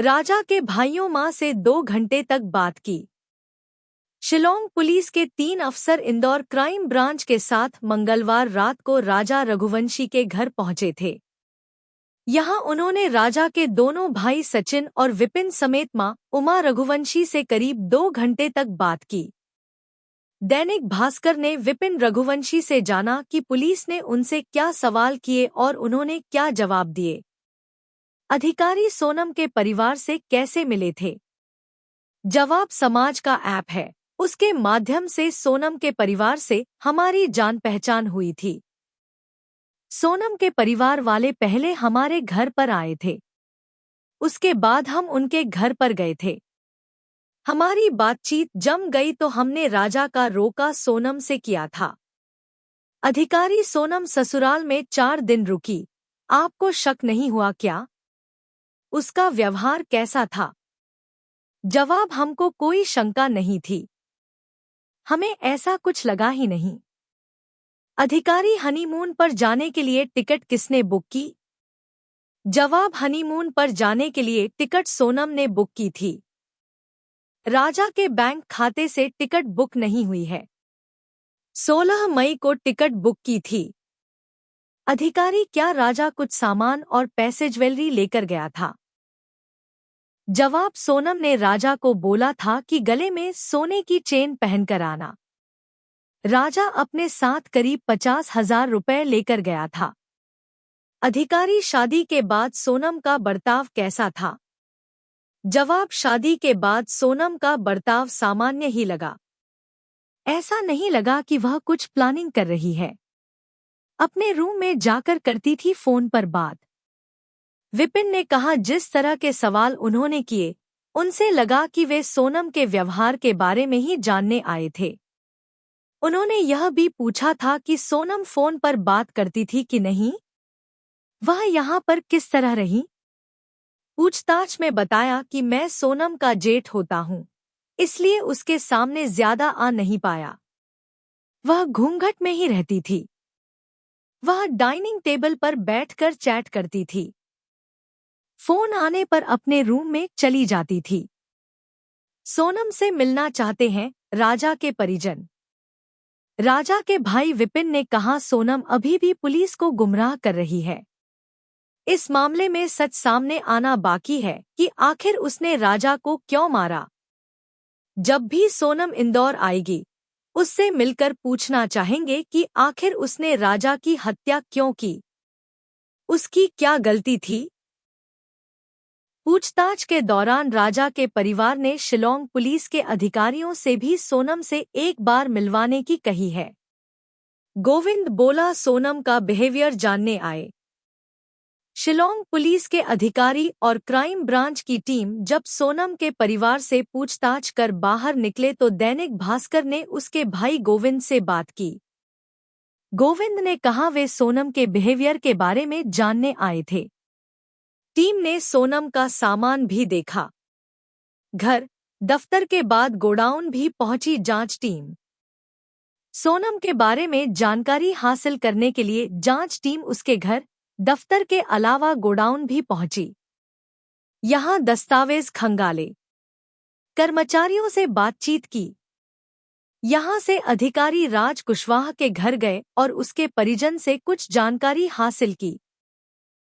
राजा के भाइयों मां से 2 घंटे तक बात की। शिलोंग पुलिस के 3 अफसर इंदौर क्राइम ब्रांच के साथ मंगलवार रात को राजा रघुवंशी के घर पहुंचे थे। यहां उन्होंने राजा के दोनों भाई सचिन और विपिन समेत मां उमा रघुवंशी से करीब 2 घंटे तक बात की। दैनिक भास्कर ने विपिन रघुवंशी से जाना कि पुलिस ने उनसे क्या सवाल किए और उन्होंने क्या जवाब दिए। अधिकारी सोनम के परिवार से कैसे मिले थे? जवाब समाज का ऐप है। उसके माध्यम से सोनम के परिवार से हमारी जान पहचान हुई थी। सोनम के परिवार वाले पहले हमारे घर पर आए थे, उसके बाद हम उनके घर पर गए थे। हमारी बातचीत जम गई तो हमने राजा का रोका सोनम से किया था। अधिकारी सोनम ससुराल में 4 दिन रुकी, आपको शक नहीं हुआ क्या? उसका व्यवहार कैसा था? जवाब, हमको कोई शंका नहीं थी, हमें ऐसा कुछ लगा ही नहीं। अधिकारी, हनीमून पर जाने के लिए टिकट किसने बुक की? जवाब, हनीमून पर जाने के लिए टिकट सोनम ने बुक की थी। राजा के बैंक खाते से टिकट बुक नहीं हुई है। 16 मई को टिकट बुक की थी। अधिकारी, क्या राजा कुछ सामान और पैसे ज्वेलरी लेकर गया था? जवाब, सोनम ने राजा को बोला था कि गले में सोने की चेन पहनकर आना। राजा अपने साथ करीब 50,000 रुपए लेकर गया था। अधिकारी, शादी के बाद सोनम का बर्ताव कैसा था? जवाब, शादी के बाद सोनम का बर्ताव सामान्य ही लगा, ऐसा नहीं लगा कि वह कुछ प्लानिंग कर रही है। अपने रूम में जाकर करती थी फोन पर बात। विपिन ने कहा, जिस तरह के सवाल उन्होंने किए उनसे लगा कि वे सोनम के व्यवहार के बारे में ही जानने आए थे। उन्होंने यह भी पूछा था कि सोनम फोन पर बात करती थी कि नहीं, वह यहाँ पर किस तरह रही। पूछताछ में बताया कि मैं सोनम का जेठ होता हूँ, इसलिए उसके सामने ज्यादा आ नहीं पाया। वह घूंघट में ही रहती थी। वह डाइनिंग टेबल पर बैठकर चैट करती थी। फोन आने पर अपने रूम में चली जाती थी। सोनम से मिलना चाहते हैं राजा के परिजन। राजा के भाई विपिन ने कहा, सोनम अभी भी पुलिस को गुमराह कर रही है। इस मामले में सच सामने आना बाकी है कि आखिर उसने राजा को क्यों मारा। जब भी सोनम इंदौर आएगी, उससे मिलकर पूछना चाहेंगे कि आखिर उसने राजा की हत्या क्यों की, उसकी क्या गलती थी। पूछताछ के दौरान राजा के परिवार ने शिलोंग पुलिस के अधिकारियों से भी सोनम से एक बार मिलवाने की कही है। गोविंद बोला, सोनम का बिहेवियर जानने आए। शिलोंग पुलिस के अधिकारी और क्राइम ब्रांच की टीम जब सोनम के परिवार से पूछताछ कर बाहर निकले तो दैनिक भास्कर ने उसके भाई गोविंद से बात की। गोविंद ने कहा, वे सोनम के बिहेवियर के बारे में जानने आए थे। टीम ने सोनम का सामान भी देखा। घर, दफ्तर के बाद गोडाउन भी पहुंची जांच टीम। सोनम के बारे में जानकारी हासिल करने के लिए जांच टीम उसके घर, दफ्तर के अलावा गोडाउन भी पहुंची। यहां दस्तावेज खंगाले, कर्मचारियों से बातचीत की। यहां से अधिकारी राज कुशवाहा के घर गए और उसके परिजन से कुछ जानकारी हासिल की।